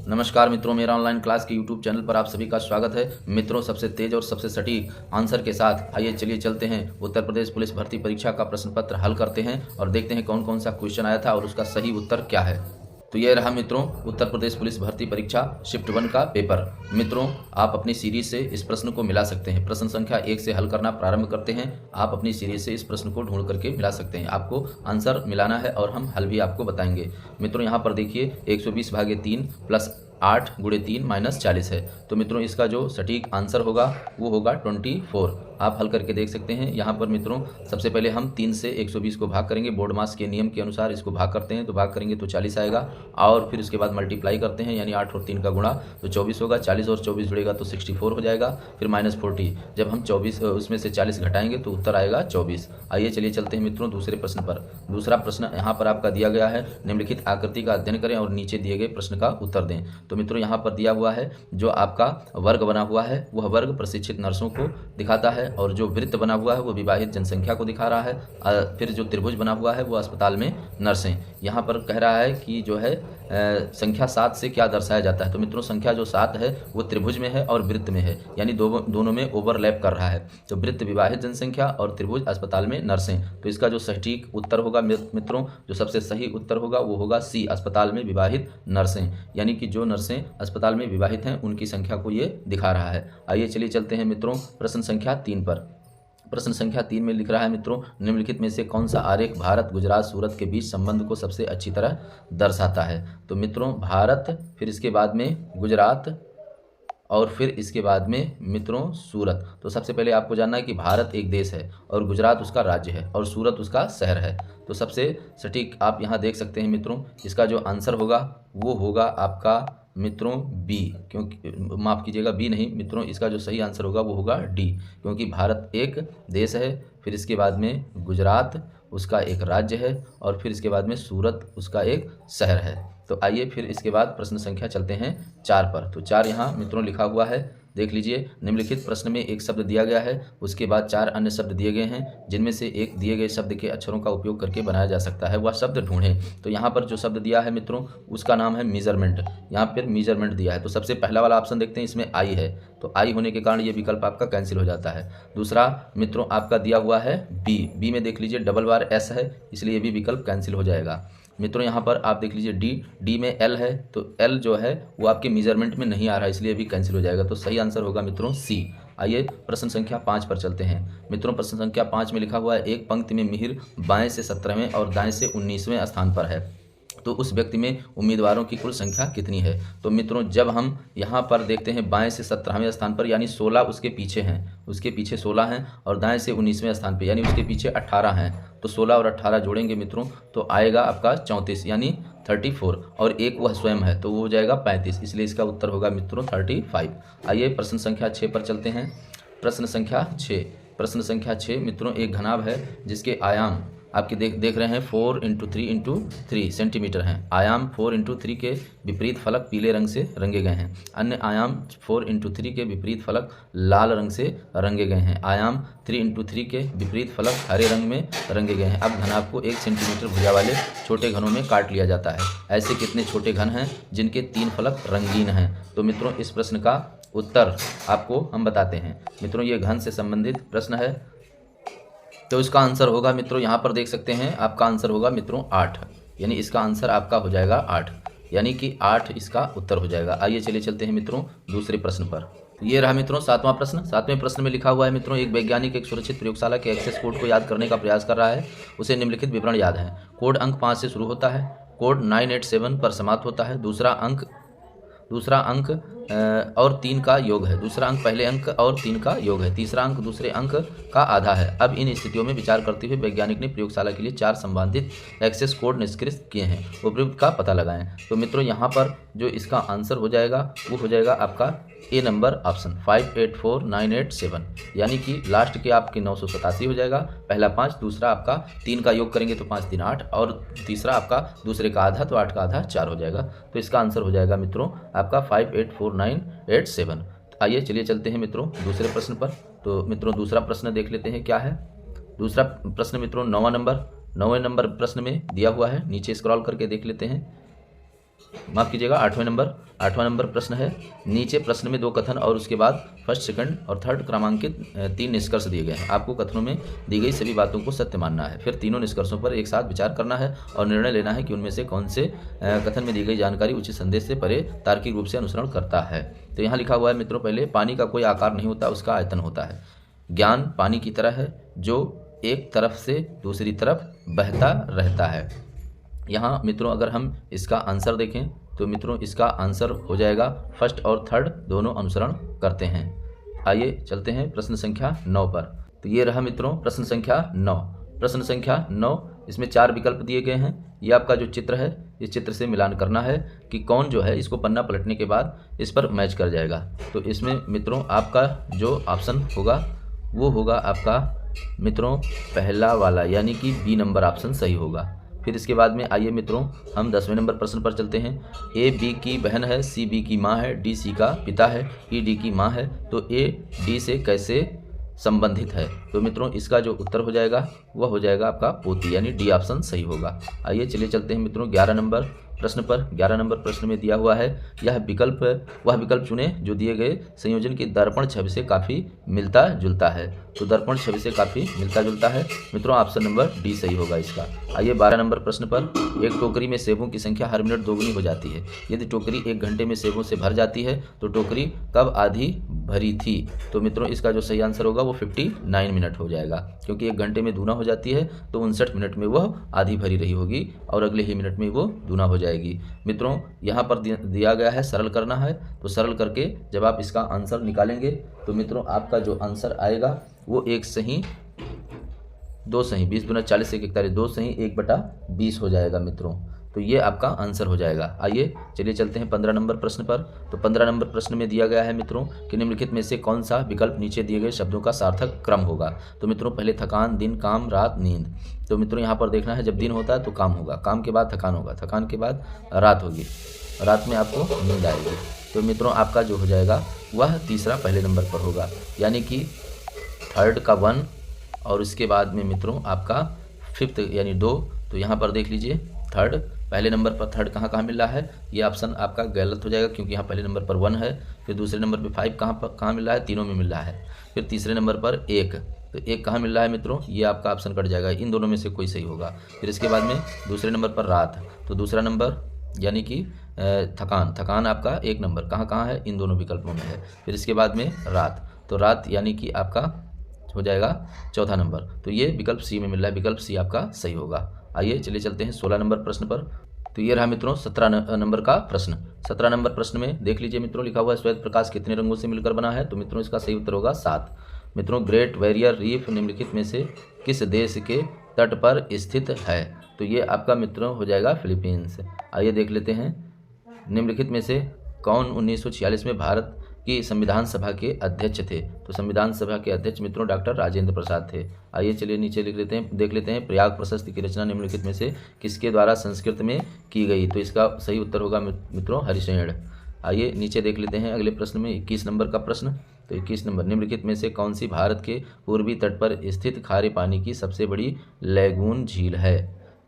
नमस्कार मित्रों, मेरा ऑनलाइन क्लास के यूट्यूब चैनल पर आप सभी का स्वागत है। मित्रों, सबसे तेज और सबसे सटीक आंसर के साथ आइए चलिए चलते हैं उत्तर प्रदेश पुलिस भर्ती परीक्षा का प्रश्न पत्र हल करते हैं और देखते हैं कौन कौन सा क्वेश्चन आया था और उसका सही उत्तर क्या है। तो ये रहा मित्रों उत्तर प्रदेश पुलिस भर्ती परीक्षा शिफ्ट 1 का पेपर। मित्रों, आप अपनी सीरीज से इस प्रश्न को मिला सकते हैं। प्रश्न संख्या 1 से हल करना प्रारंभ करते हैं। आप अपनी सीरीज से इस प्रश्न को ढूंढ करके मिला सकते हैं। आपको आंसर मिलाना है और हम हल भी आपको बताएंगे। मित्रों, यहाँ पर देखिए 120/3 प्लस 8 × 3 - 40 है। तो मित्रों, इसका जो सटीक आंसर होगा वो होगा 24। आप हल करके देख सकते हैं। यहाँ पर मित्रों सबसे पहले हम 3 से 120 को भाग करेंगे। बोर्ड मास के नियम के अनुसार इसको भाग करते हैं, तो भाग करेंगे तो 40 आएगा और फिर उसके बाद मल्टीप्लाई करते हैं, यानी 8 और 3 का गुणा तो 24 होगा। 40 और 24 जुड़ेगा तो 64 हो जाएगा। फिर -40, जब हम 24 उसमें से 40 घटाएंगे तो उत्तर आएगा 24। आइए चलिए चलते हैं मित्रों दूसरे प्रश्न पर। दूसरा प्रश्न यहाँ पर आपका दिया गया है, निम्नलिखित आकृति का अध्ययन करें और नीचे दिए गए प्रश्न का उत्तर दें। तो मित्रों यहाँ पर दिया हुआ है जो आपका वर्ग बना हुआ है वह वर्ग प्रशिक्षित नर्सों को दिखाता है और जो वृत्त बना हुआ है वो विवाहित जनसंख्या को दिखा रहा है। फिर जो त्रिभुज बना हुआ है वो अस्पताल में नर्सें। यहाँ पर कह रहा है कि जो है संख्या 7 से क्या दर्शाया जाता है। तो मित्रों संख्या जो 7 है वो त्रिभुज में है और वृत्त में है, यानी दोनों में ओवरलैप कर रहा है। तो वृत्त विवाहित जनसंख्या और त्रिभुज अस्पताल में नर्सें। तो इसका जो सटीक उत्तर होगा मित्रों, जो सबसे सही उत्तर होगा वो होगा सी, अस्पताल में विवाहित नर्सें। यानी कि जो नर्सें अस्पताल में विवाहित हैं उनकी संख्या को ये दिखा रहा है। आइए चलिए चलते हैं मित्रों प्रश्न संख्या 3 पर। प्रश्न संख्या 3 में लिख रहा है मित्रों, निम्नलिखित में से कौन सा आरेख भारत, गुजरात, सूरत के बीच संबंध को सबसे अच्छी तरह दर्शाता है। तो मित्रों भारत, फिर इसके बाद में गुजरात और फिर इसके बाद में मित्रों सूरत। तो सबसे पहले आपको जानना है कि भारत एक देश है और गुजरात उसका राज्य है और सूरत उसका शहर है। तो सबसे सटीक आप यहाँ देख सकते हैं मित्रों, इसका जो आंसर होगा वो होगा आपका मित्रों बी, क्योंकि माफ़ कीजिएगा बी नहीं मित्रों, इसका जो सही आंसर होगा वो होगा डी, क्योंकि भारत एक देश है, फिर इसके बाद में गुजरात उसका एक राज्य है और फिर इसके बाद में सूरत उसका एक शहर है। तो आइए फिर इसके बाद प्रश्न संख्या चलते हैं 4 पर। तो 4 यहाँ मित्रों लिखा हुआ है, देख लीजिए। निम्नलिखित प्रश्न में एक शब्द दिया गया है, उसके बाद 4 अन्य शब्द दिए गए हैं जिनमें से एक दिए गए शब्द के अक्षरों का उपयोग करके बनाया जा सकता है, वह शब्द ढूंढें। तो यहाँ पर जो शब्द दिया है मित्रों उसका नाम है मेजरमेंट। यहाँ पर मेजरमेंट दिया है। तो सबसे पहला वाला ऑप्शन देखते हैं, इसमें आई है, तो आई होने के कारण ये विकल्प आपका कैंसिल हो जाता है। दूसरा मित्रों आपका दिया हुआ है बी में देख लीजिए डबल बार एस है, इसलिए ये भी विकल्प कैंसिल हो जाएगा। मित्रों यहाँ पर आप देख लीजिए डी में एल है, तो एल जो है वो आपके मेजरमेंट में नहीं आ रहा है, इसलिए भी कैंसिल हो जाएगा। तो सही आंसर होगा मित्रों सी। आइए प्रश्न संख्या 5 पर चलते हैं मित्रों। प्रश्न संख्या 5 में लिखा हुआ है, एक पंक्ति में मिहिर बाएं से 17वें और दाएं से 19वें स्थान पर है, तो उस व्यक्ति में उम्मीदवारों की कुल संख्या कितनी है। तो मित्रों जब हम यहाँ पर देखते हैं बाएं से 17वें स्थान पर, यानी 16 उसके पीछे हैं, उसके पीछे 16 हैं और दाएं से 19वें स्थान पर यानी उसके पीछे 18 हैं। तो 16 और 18 जोड़ेंगे मित्रों तो आएगा आपका 34 यानी 34, और एक वह स्वयं है तो वो हो जाएगा 35, इसलिए इसका उत्तर होगा मित्रों 35। आइए प्रश्न संख्या 6 पर चलते हैं। प्रश्न संख्या 6 मित्रों एक घनाभ है जिसके आयाम आपके देख रहे हैं 4 × 3 × 3 सेंटीमीटर हैं। आयाम 4 × 3 के विपरीत फलक पीले रंग से रंगे गए हैं। अन्य आयाम 4 × 3 के विपरीत फलक लाल रंग से रंगे गए हैं। आयाम 3 × 3 के विपरीत फलक हरे रंग में रंगे गए हैं। अब घनाभ को 1 सेंटीमीटर भुजा वाले छोटे घनों में काट लिया जाता है। ऐसे कितने छोटे घन हैं जिनके 3 फलक रंगीन हैं। तो मित्रों इस प्रश्न का उत्तर आपको हम बताते हैं। मित्रों ये घन से संबंधित प्रश्न है, तो इसका आंसर होगा मित्रों यहाँ पर देख सकते हैं, आपका आंसर होगा मित्रों 8, यानी इसका आंसर आपका हो जाएगा 8, यानी कि 8 इसका उत्तर हो जाएगा। आइए चलिए चलते हैं मित्रों दूसरे प्रश्न पर। तो ये रहा मित्रों 7वां प्रश्न। 7वें प्रश्न में लिखा हुआ है मित्रों, एक वैज्ञानिक एक सुरक्षित प्रयोगशाला के एक्सेस कोड को याद करने का प्रयास कर रहा है। उसे निम्नलिखित विवरण याद है। कोड अंक 5 से शुरू होता है, कोड 987 पर समाप्त होता है, दूसरा अंक और 3 का योग है, दूसरा अंक पहले अंक और 3 का योग है, तीसरा अंक दूसरे अंक का आधा है। अब इन स्थितियों में विचार करते हुए वैज्ञानिक ने प्रयोगशाला के लिए 4 संबंधित एक्सेस कोड निष्क्रिय किए हैं, उपयुक्त का पता लगाएं। तो मित्रों यहाँ पर जो इसका आंसर हो जाएगा वो हो जाएगा आपका ए नंबर ऑप्शन 584987, यानी कि लास्ट के आपके 987 हो जाएगा। पहला 5, दूसरा आपका 3 का योग करेंगे तो 5 3 8 और तीसरा आपका दूसरे का आधा तो 8 का आधा 4 हो जाएगा। तो इसका आंसर हो जाएगा मित्रों आपका 584987। आइए चलिए चलते हैं मित्रों दूसरे प्रश्न पर। तो मित्रों दूसरा प्रश्न देख लेते हैं क्या है। दूसरा प्रश्न मित्रों 9वें नंबर प्रश्न में दिया हुआ है, नीचे स्क्रॉल करके देख लेते हैं। माफ़ कीजिएगा 8वां नंबर प्रश्न है। नीचे प्रश्न में 2 कथन और उसके बाद फर्स्ट, सेकंड और थर्ड क्रमांकित 3 निष्कर्ष दिए गए हैं। आपको कथनों में दी गई सभी बातों को सत्य मानना है, फिर तीनों निष्कर्षों पर एक साथ विचार करना है और निर्णय लेना है कि उनमें से कौन से कथन में दी गई जानकारी उचित संदेश से परे तार्किक रूप से अनुसरण करता है। तो यहाँ लिखा हुआ है मित्रों, पहले पानी का कोई आकार नहीं होता, उसका आयतन होता है। ज्ञान पानी की तरह है जो एक तरफ से दूसरी तरफ बहता रहता है। यहाँ मित्रों अगर हम इसका आंसर देखें तो मित्रों इसका आंसर हो जाएगा फर्स्ट और थर्ड दोनों अनुसरण करते हैं। आइए चलते हैं प्रश्न संख्या 9 पर। तो ये रहा मित्रों प्रश्न संख्या 9। प्रश्न संख्या 9, इसमें 4 विकल्प दिए गए हैं। ये आपका जो चित्र है, इस चित्र से मिलान करना है कि कौन जो है इसको पन्ना पलटने के बाद इस पर मैच कर जाएगा। तो इसमें मित्रों आपका जो ऑप्शन होगा वो होगा आपका मित्रों पहला वाला, यानी कि बी नंबर ऑप्शन सही होगा। फिर इसके बाद में आइए मित्रों हम 10वें नंबर प्रश्न पर चलते हैं। ए बी की बहन है, सी बी की माँ है, डी सी का पिता है, ई डी की माँ है, तो ए डी से कैसे संबंधित है? तो मित्रों इसका जो उत्तर हो जाएगा वह हो जाएगा आपका पोती, यानी डी ऑप्शन सही होगा। आइए चलिए चलते हैं मित्रों 11 नंबर प्रश्न पर। 11 नंबर प्रश्न में दिया हुआ है वह विकल्प चुने जो दिए गए संयोजन की दर्पण छवि से काफ़ी मिलता जुलता है। तो दर्पण छवि से काफ़ी मिलता जुलता है मित्रों, ऑप्शन नंबर डी सही होगा इसका। आइए 12 नंबर प्रश्न पर। एक टोकरी में सेबों की संख्या हर मिनट दोगुनी हो जाती है। यदि टोकरी 1 घंटे में सेबों से भर जाती है तो टोकरी कब आधी भरी थी? तो मित्रों इसका जो सही आंसर होगा वो 59 मिनट हो जाएगा, क्योंकि 1 घंटे में दूना हो जाती है तो 59 मिनट में वह आधी भरी रही होगी और अगले ही मिनट में वो दूना हो जाएगी। मित्रों यहाँ पर दिया गया है सरल करना है, तो सरल करके जब आप इसका आंसर निकालेंगे तो मित्रों आपका जो आंसर आएगा वो 1 सही 2 सही 20 दूना 40 1 41 2 सही 1/20 हो जाएगा मित्रों। तो ये आपका आंसर हो जाएगा। आइए चलिए चलते हैं 15 नंबर प्रश्न पर। तो 15 नंबर प्रश्न में दिया गया है मित्रों कि निम्नलिखित में से कौन सा विकल्प नीचे दिए गए शब्दों का सार्थक क्रम होगा? तो मित्रों पहले थकान, दिन, काम, रात, नींद। तो मित्रों यहाँ पर देखना है जब दिन होता है तो काम होगा, काम के बाद थकान होगा, थकान के बाद रात होगी, रात में आपको नींद आएगी। तो मित्रों आपका जो हो जाएगा वह तीसरा पहले नंबर पर होगा, यानी कि थर्ड का 1 और उसके बाद में मित्रों आपका 5th यानी 2। तो यहाँ पर देख लीजिए थर्ड पहले नंबर पर थर्ड कहाँ मिल रहा है? ये ऑप्शन आपका गलत हो जाएगा, क्योंकि यहाँ पहले नंबर पर 1 है, फिर दूसरे नंबर पे 5 कहाँ मिल रहा है? तीनों में मिल रहा है। फिर तीसरे नंबर पर 1, तो 1 कहाँ मिल रहा है मित्रों? ये आपका ऑप्शन कट जाएगा, इन दोनों में से कोई सही होगा। फिर इसके बाद में दूसरे नंबर पर रात, तो दूसरा नंबर यानी कि थकान आपका 1 नंबर कहाँ है? इन दोनों विकल्पों में है। फिर इसके बाद में रात, तो रात यानी कि आपका हो जाएगा चौथा नंबर, तो ये विकल्प सी में मिल रहा है, विकल्प सी आपका सही होगा। आइए चलिए चलते हैं 16 नंबर प्रश्न पर। तो ये रहा मित्रों 17 नंबर का प्रश्न। 17 नंबर प्रश्न में देख लीजिए मित्रों लिखा हुआ है श्वेत प्रकाश कितने रंगों से मिलकर बना है? तो मित्रों इसका सही उत्तर होगा 7। मित्रों ग्रेट बैरियर रीफ निम्नलिखित में से किस देश के तट पर स्थित है? तो ये आपका मित्रों हो जाएगा फिलीपींस। आइए देख लेते हैं निम्नलिखित में से कौन 1946 में भारत की संविधान सभा के अध्यक्ष थे? तो संविधान सभा के अध्यक्ष मित्रों डॉक्टर राजेंद्र प्रसाद थे। आइए चलिए नीचे देख लेते हैं प्रयाग प्रशस्ति की रचना निम्नलिखित में से किसके द्वारा संस्कृत में की गई? तो इसका सही उत्तर होगा मित्रों हरिशेण। आइए नीचे देख लेते हैं अगले प्रश्न में 21 नंबर का प्रश्न। तो 21 नंबर निम्नलिखित में से कौन सी भारत के पूर्वी तट पर स्थित खारे पानी की सबसे बड़ी लैगून झील है?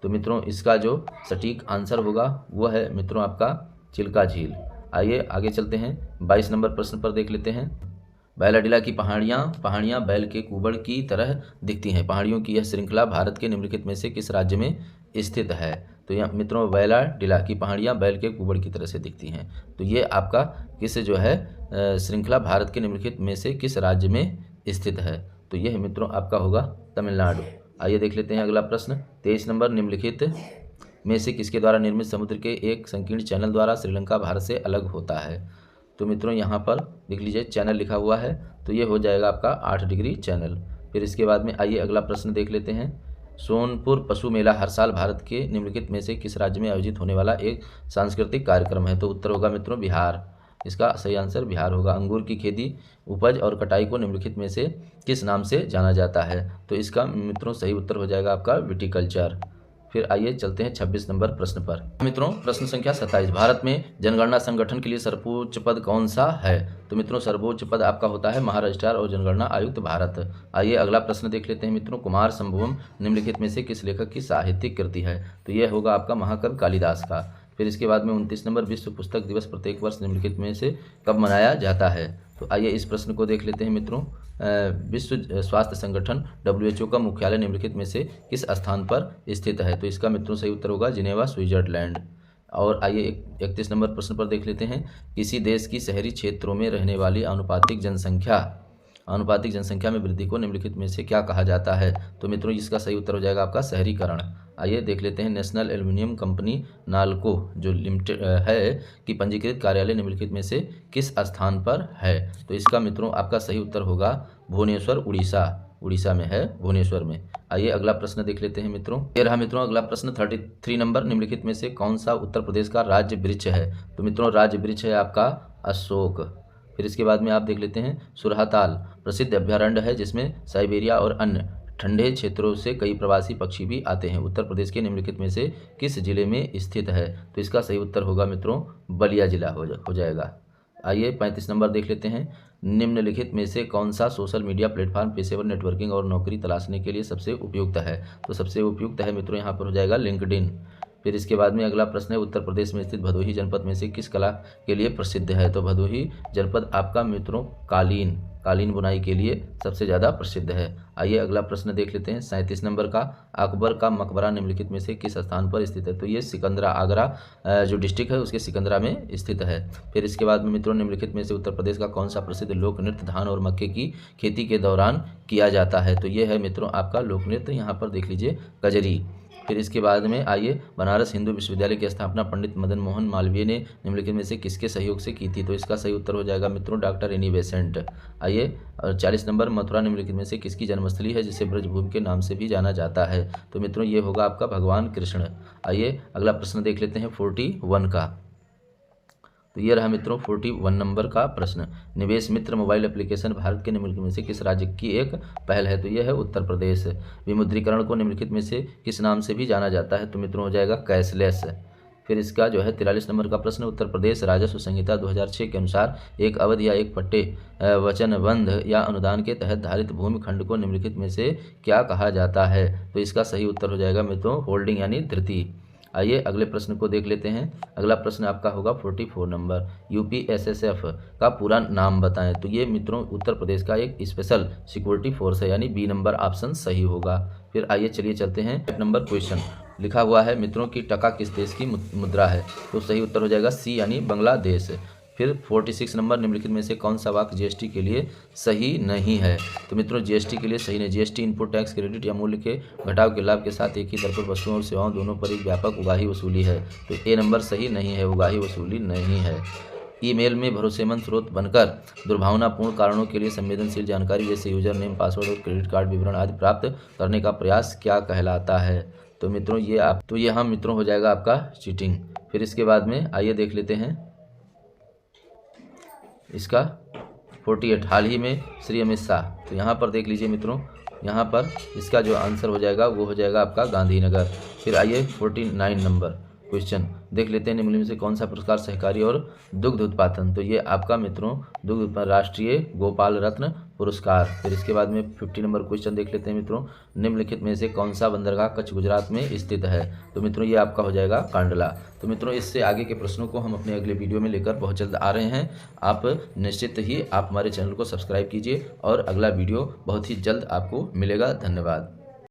तो मित्रों इसका जो सटीक आंसर होगा वह है मित्रों आपका चिल्का झील। आइए आगे चलते हैं 22 नंबर प्रश्न पर देख लेते हैं। बैलाडिला की पहाड़ियाँ बैल के कुबड़ की तरह दिखती हैं। पहाड़ियों की यह श्रृंखला भारत के निम्नलिखित में से किस राज्य में स्थित है? तो यहाँ मित्रों बैलाडिला की पहाड़ियाँ बैल के कुबड़ की तरह से दिखती हैं। तो ये आपका किस जो है श्रृंखला भारत के निम्नलिखित में से किस राज्य में स्थित है? तो यह मित्रों आपका होगा तमिलनाडु। आइए देख लेते हैं अगला प्रश्न 23 नंबर निम्नलिखित में से किसके द्वारा निर्मित समुद्र के एक संकीर्ण चैनल द्वारा श्रीलंका भारत से अलग होता है? तो मित्रों यहाँ पर देख लीजिए चैनल लिखा हुआ है, तो ये हो जाएगा आपका 8 डिग्री चैनल। फिर इसके बाद में आइए अगला प्रश्न देख लेते हैं। सोनपुर पशु मेला हर साल भारत के निम्नलिखित में से किस राज्य में आयोजित होने वाला एक सांस्कृतिक कार्यक्रम है? तो उत्तर होगा मित्रों बिहार। इसका सही आंसर बिहार होगा। अंगूर की खेती, उपज और कटाई को निम्नलिखित में से किस नाम से जाना जाता है? तो इसका मित्रों सही उत्तर हो जाएगा आपका विटिकल्चर। फिर आइए चलते हैं 26 नंबर प्रश्न पर। मित्रों प्रश्न संख्या 27, भारत में जनगणना संगठन के लिए सर्वोच्च पद कौन सा है? तो मित्रों सर्वोच्च पद आपका होता है महारजिस्ट्रार और जनगणना आयुक्त भारत। आइए अगला प्रश्न देख लेते हैं मित्रों। कुमार संभवम निम्नलिखित में से किस लेखक की साहित्यिक कृति है? तो यह होगा आपका महाकवि कालिदास का। फिर इसके बाद में 29 नंबर, विश्व पुस्तक दिवस प्रत्येक वर्ष निम्नलिखित में से कब मनाया जाता है। तो आइए इस प्रश्न को देख लेते हैं मित्रों। विश्व स्वास्थ्य संगठन WHO का मुख्यालय निम्नलिखित में से किस स्थान पर स्थित है। तो इसका मित्रों सही उत्तर होगा जिनेवा, स्विट्जरलैंड। और आइए 31 नंबर प्रश्न पर देख लेते हैं। किसी देश की शहरी क्षेत्रों में रहने वाली आनुपातिक जनसंख्या में वृद्धि को निम्नलिखित में से क्या कहा जाता है। तो मित्रों इसका सही उत्तर हो जाएगा आपका शहरीकरण। आइए देख लेते हैं। नेशनल एल्युमिनियम कंपनी नालको जो लिमिटेड है कि पंजीकृत कार्यालय निम्नलिखित में से किस स्थान पर है। तो इसका मित्रों आपका सही उत्तर होगा भुवनेश्वर, उड़ीसा में है, भुवनेश्वर में। आइए अगला प्रश्न देख लेते हैं मित्रों। ये रहा मित्रों अगला प्रश्न 33 नंबर, निम्नलिखित में से कौन सा उत्तर प्रदेश का राज्य वृक्ष है। तो मित्रों राज्य वृक्ष है आपका अशोक। फिर इसके बाद में आप देख लेते हैं सुरहाताल प्रसिद्ध अभ्यारण्य है जिसमें साइबेरिया और अन्य ठंडे क्षेत्रों से कई प्रवासी पक्षी भी आते हैं। उत्तर प्रदेश के निम्नलिखित में से किस जिले में स्थित है। तो इसका सही उत्तर होगा मित्रों बलिया जिला हो जाएगा। आइए 35 नंबर देख लेते हैं। निम्नलिखित में से कौन सा सोशल मीडिया प्लेटफॉर्म पेशेवर नेटवर्किंग और नौकरी तलाशने के लिए सबसे उपयुक्त है। तो सबसे उपयुक्त है मित्रों यहाँ पर हो जाएगा लिंक्डइन। फिर इसके बाद में अगला प्रश्न है उत्तर प्रदेश में स्थित भदोही जनपद में से किस कला के लिए प्रसिद्ध है। तो भदोही जनपद आपका मित्रों कालीन बुनाई के लिए सबसे ज़्यादा प्रसिद्ध है। आइए अगला प्रश्न देख लेते हैं 37 नंबर का। अकबर का मकबरा निम्नलिखित में से किस स्थान पर स्थित है। तो ये सिकंदरा, आगरा जो डिस्ट्रिक्ट है उसके सिकंदरा में स्थित है। फिर इसके बाद में मित्रों निम्नलिखित में से उत्तर प्रदेश का कौन सा प्रसिद्ध लोक नृत्य धान और मक्के की खेती के दौरान किया जाता है। तो ये है मित्रों आपका लोक नृत्य, यहाँ पर देख लीजिए कजरी। फिर इसके बाद में आइए बनारस हिंदू विश्वविद्यालय की स्थापना पंडित मदन मोहन मालवीय ने निम्नलिखित में से किसके सहयोग से की थी। तो इसका सही उत्तर हो जाएगा मित्रों डॉक्टर एनी बेसेंट। आइए 40 नंबर, मथुरा निम्नलिखित में से किसकी जन्मस्थली है जिसे ब्रजभूमि के नाम से भी जाना जाता है। तो मित्रों ये होगा आपका भगवान कृष्ण। आइए अगला प्रश्न देख लेते हैं 41 का। तो ये रहा मित्रों 41 नंबर का प्रश्न। निवेश मित्र मोबाइल एप्लीकेशन भारत के निम्नलिखित में से किस राज्य की एक पहल है। तो यह है उत्तर प्रदेश। विमुद्रीकरण को निम्नलिखित में से किस नाम से भी जाना जाता है। तो मित्रों हो जाएगा कैशलेस। फिर इसका जो है 43 नंबर का प्रश्न। उत्तर प्रदेश राजस्व संहिता 2006 के अनुसार एक अवधि या एक पट्टे वचनबंध या अनुदान के तहत धारित भूमि खंड को निम्नलिखित में से क्या कहा जाता है। तो इसका सही उत्तर हो जाएगा मित्रों होल्डिंग यानी धृति। आइए अगले प्रश्न को देख लेते हैं। अगला प्रश्न आपका होगा 44 नंबर। UPSSF का पूरा नाम बताएं। तो ये मित्रों उत्तर प्रदेश का एक स्पेशल सिक्योरिटी फोर्स है, यानी बी नंबर ऑप्शन सही होगा। फिर आइए चलिए चलते हैं 8 नंबर क्वेश्चन। लिखा हुआ है मित्रों कि टका किस देश की मुद्रा है। तो सही उत्तर हो जाएगा सी यानी बांग्लादेश। फिर 46 नंबर, निम्नलिखित में से कौन सा वाक्य GST के लिए सही नहीं है। तो मित्रों GST के लिए सही नहीं। GST इनपुट टैक्स क्रेडिट या मूल्य के घटाव के लाभ के साथ एक ही दर पर वस्तुओं और सेवाओं दोनों पर एक व्यापक उगाही वसूली है। तो ए नंबर सही नहीं है, उगाही वसूली नहीं है। ईमेल में भरोसेमंद स्रोत बनकर दुर्भावनापूर्ण कारणों के लिए संवेदनशील जानकारी जैसे यूजर नेम, पासवर्ड और क्रेडिट कार्ड विवरण आदि प्राप्त करने का प्रयास क्या कहलाता है। तो मित्रों ये हम मित्रों हो जाएगा आपका चीटिंग। फिर इसके बाद में आइए देख लेते हैं इसका 48 हाल ही में श्री अमित शाह। तो यहाँ पर देख लीजिए मित्रों, यहाँ पर इसका जो आंसर हो जाएगा वो हो जाएगा आपका गांधीनगर। फिर आइए 49 नंबर क्वेश्चन देख लेते हैं। निम्नलिखित में से कौन सा पुरस्कार सहकारी और दुग्ध उत्पादन। तो ये आपका मित्रों दुग्ध उत्पादन राष्ट्रीय गोपाल रत्न पुरस्कार। फिर इसके बाद में 50 नंबर क्वेश्चन देख लेते हैं मित्रों। निम्नलिखित में से कौन सा बंदरगाह कच्छ गुजरात में स्थित है। तो मित्रों ये आपका हो जाएगा कांडला। तो मित्रों इससे आगे के प्रश्नों को हम अपने अगले वीडियो में लेकर बहुत जल्द आ रहे हैं। आप निश्चित ही आप हमारे चैनल को सब्सक्राइब कीजिए और अगला वीडियो बहुत ही जल्द आपको मिलेगा। धन्यवाद।